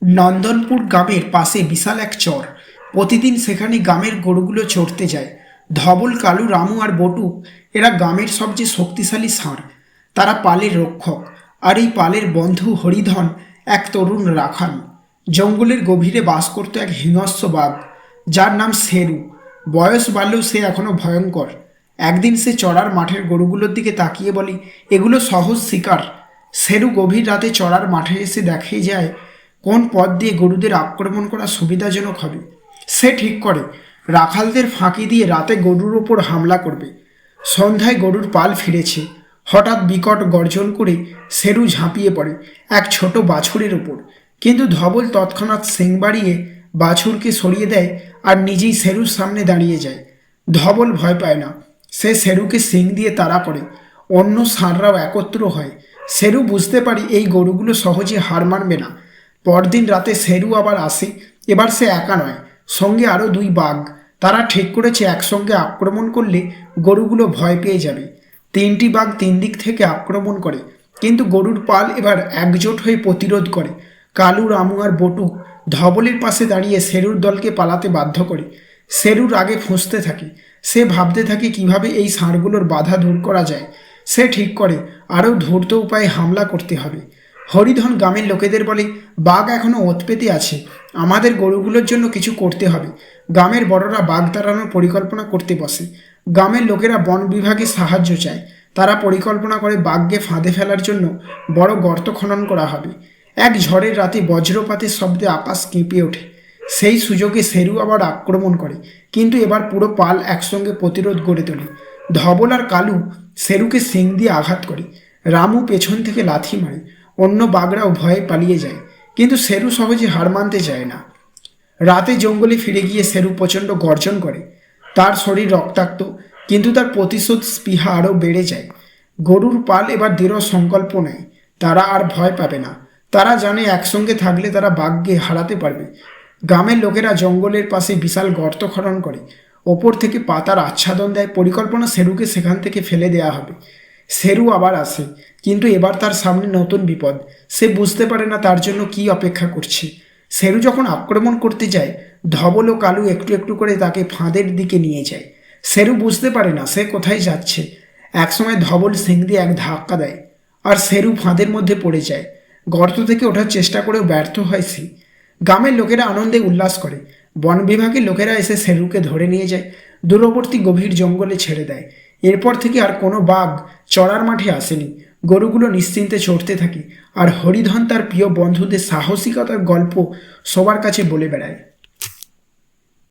নন্দনপুর গ্রামের পাশে বিশাল এক চর। প্রতিদিন সেখানে গ্রামের গরুগুলো চড়তে যায়। ধবল, কালু, রামু আর বটু এরা গ্রামের সবচেয়ে শক্তিশালী ষাঁড়। তারা পালের রক্ষক। আর এই পালের বন্ধু হরিধন এক তরুণ রাখাল। জঙ্গলের গভীরে বাস করত এক হিংস্র বাঘ, যার নাম শেরু। বয়স বাড়লেও সে এখনো ভয়ঙ্কর। একদিন সে চড়ার মাঠের গরুগুলোর দিকে তাকিয়ে বলে, এগুলো সহজ শিকার। শেরু গভীর রাতে চড়ার মাঠে এসে দেখে যায় কোন পথ দিয়ে গরুদের আক্রমণ করা সুবিধাজনক হবে। সে ঠিক করে রাখালদের ফাঁকি দিয়ে রাতে গরুর ওপর হামলা করবে। সন্ধ্যায় গরুর পাল ফিরেছে। হঠাৎ বিকট গর্জন করে শেরু ঝাঁপিয়ে পড়ে এক ছোট বাছুরের ওপর। কিন্তু ধবল তৎক্ষণাৎ শিং বাড়িয়ে বাছুরকে সরিয়ে দেয় আর নিজেই শেরুর সামনে দাঁড়িয়ে যায়। ধবল ভয় পায় না। সে শেরুকে শিং দিয়ে তাড়া করে। অন্য ষাঁড়রাও একত্র হয়। শেরু বুঝতে পারে এই গরুগুলো সহজে হার মানবে না। পরদিন রাতে শেরু আবার আসে। এবার সে একা নয়, সঙ্গে আরও দুই বাঘ। তারা ঠিক করেছে একসঙ্গে আক্রমণ করলে গরুগুলো ভয় পেয়ে যাবে। তিনটি বাঘ তিন দিক থেকে আক্রমণ করে, কিন্তু গরুর পাল এবার একজোট হয়ে প্রতিরোধ করে। কালু, রামু আর বটু ধবলের পাশে দাঁড়িয়ে শেরুর দলকে পালাতে বাধ্য করে। শেরুর আগে ফুঁসতে থাকে। সে ভাবতে থাকে কিভাবে এই ষাঁড়গুলোর বাধা দূর করা যায়। সে ঠিক করে আরও ধূর্ত উপায়ে হামলা করতে হবে। হরিধন গ্রামের লোকেদের বলে, বাঘ এখনও ওঁত পেতে আছে, আমাদের গরুগুলোর জন্য কিছু করতে হবে। গ্রামের বড়রা বাঘ তাড়ানোর পরিকল্পনা করতে বসে। গ্রামের লোকেরা বন বিভাগে সাহায্য চায়। তারা পরিকল্পনা করে বাঘকে ফাঁদে ফেলার জন্য বড় গর্ত খনন করা হবে। এক ঝড়ের রাতে বজ্রপাতের শব্দে আকাশ কেঁপে ওঠে। সেই সুযোগে শেরু আবার আক্রমণ করে, কিন্তু এবার পুরো পাল একসঙ্গে প্রতিরোধ গড়ে তোলে। ধবল আর কালু শেরুকে শিং দিয়ে আঘাত করে। রামু পেছন থেকে লাথি মারে। অন্য বাঘরাও ভয়ে পালিয়ে যায়, কিন্তু শেরু সহজে হার মানতে চায় না। রাতে জঙ্গলে ফিরে গিয়ে শেরু প্রচণ্ড গর্জন করে। তার শরীর রক্তাক্ত, কিন্তু তার প্রতিশোধ স্পৃহা আরও বেড়ে যায়। গরুর পাল এবার দৃঢ় সংকল্প নেয়, তারা আর ভয় পাবে না। তারা জানে একসঙ্গে থাকলে তারা বাঘকে হারাতে পারবে। গ্রামের লোকেরা জঙ্গলের পাশে বিশাল গর্ত খনন করে। ওপর থেকে পাতার আচ্ছাদন দেয়। পরিকল্পনা শেরুকে সেখান থেকে ফেলে দেয়া হবে। শেরু আবার আসে, কিন্তু এবার তার সামনে নতুন বিপদ। সে বুঝতে পারে না তার জন্য কি অপেক্ষা করছে। শেরু যখন আক্রমণ করতে যায়, ধবল ও কালু একটু একটু করে তাকে ফাঁদের দিকে নিয়ে যায়। শেরু বুঝতে পারে না সে কোথায় যাচ্ছে। একসময় ধবল শিং দিয়ে এক ধাক্কা দেয়, আর শেরু ফাঁদের মধ্যে পড়ে যায়। গর্ত থেকে ওঠার চেষ্টা করেও ব্যর্থ হয় সে। গ্রামের লোকেরা আনন্দে উল্লাস করে। বন বিভাগের লোকেরা এসে শেরুকে ধরে নিয়ে যায়, দূরবর্তী গভীর জঙ্গলে ছেড়ে দেয়। এরপর থেকে আর কোনো বাঘ চড়ার মাঠে আসেনি। গরুগুলো নিশ্চিন্তে চড়তে থাকে, আর হরিধন তার প্রিয় বন্ধুদের সাহসিকতার গল্প সবার কাছে বলে বেড়ায়।